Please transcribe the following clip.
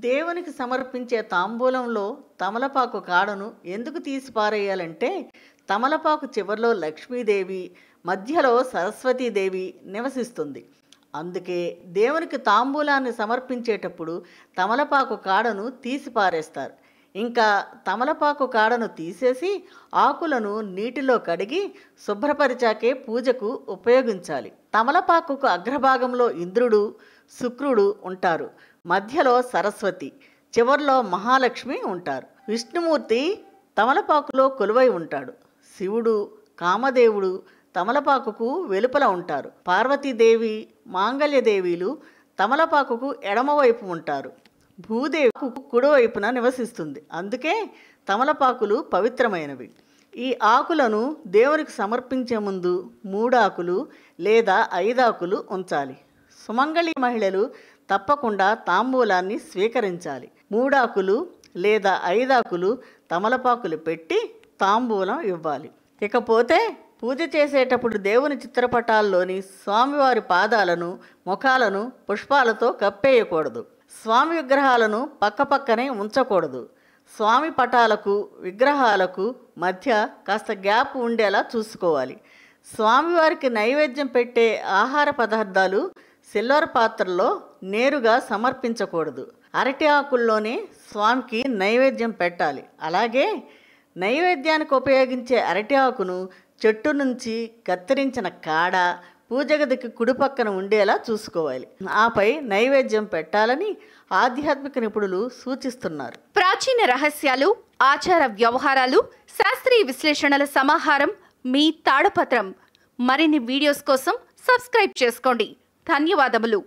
దేవునికి సమర్పించే తాంబూలంలో తమలపాకు కాడను ఎందుకు తీసి పారేయాలంటే, తమలపాకు చివర్లో లక్ష్మీదేవి, మధ్యలో సరస్వతీదేవి నివసిస్తుంది. అందుకే దేవునికి తాంబూలాన్ని సమర్పించేటప్పుడు తమలపాకు కాడను తీసి పారేస్తారు. ఇంకా తమలపాకు కాడను తీసేసి ఆకులను నీటిలో కడిగి శుభ్రపరిచాకే పూజకు ఉపయోగించాలి. తమలపాకుకు అగ్రభాగంలో ఇంద్రుడు, శుక్రుడు ఉంటారు. మధ్యలో సరస్వతి, చివర్లో మహాలక్ష్మి ఉంటారు. విష్ణుమూర్తి తమలపాకులో కొలువై ఉంటాడు. శివుడు, కామదేవుడు తమలపాకుకు వెలుపల ఉంటారు. పార్వతీదేవి, మాంగళ్యదేవీలు తమలపాకుకు ఎడమవైపు ఉంటారు. భూదేవి కుడివైపున నివసిస్తుంది. అందుకే తమలపాకులు పవిత్రమైనవి. ఈ ఆకులను దేవునికి సమర్పించే ముందు 3 ఆకులు లేదా 5 ఆకులు ఉంచాలి. సుమంగళి మహిళలు తప్పకుండా తాంబూలాన్ని స్వీకరించాలి. 3 ఆకులు లేదా 5 ఆకులు తమలపాకులు పెట్టి తాంబూలం ఇవ్వాలి. ఇకపోతే పూజ చేసేటప్పుడు దేవుని చిత్రపటాల్లోని స్వామివారి పాదాలను, ముఖాలను పుష్పాలతో కప్పేయకూడదు. స్వామి విగ్రహాలను పక్కపక్కనే ఉంచకూడదు. స్వామి పటాలకు, విగ్రహాలకు మధ్య కాస్త గ్యాప్ ఉండేలా చూసుకోవాలి. స్వామివారికి నైవేద్యం పెట్టే ఆహార పదార్థాలు సిల్వర్ పాత్రలో నేరుగా సమర్పించకూడదు. అరటి ఆకుల్లోనే స్వామికి నైవేద్యం పెట్టాలి. అలాగే నైవేద్యానికి ఉపయోగించే అరటి ఆకును చెట్టు నుంచి కత్తిరించిన కాడ పూజ గదికి కుడిపక్కన ఉండేలా చూసుకోవాలి. ఆపై నైవేద్యం పెట్టాలని ఆధ్యాత్మిక నిపుణులు సూచిస్తున్నారు. ప్రాచీన రహస్యాలు, ఆచార వ్యవహారాలు, శాస్త్రీయ విశ్లేషణల సమాహారం మీ తాళపత్రం. మరిన్ని వీడియోస్ కోసం సబ్స్క్రైబ్ చేసుకోండి. ధన్యవాదములు.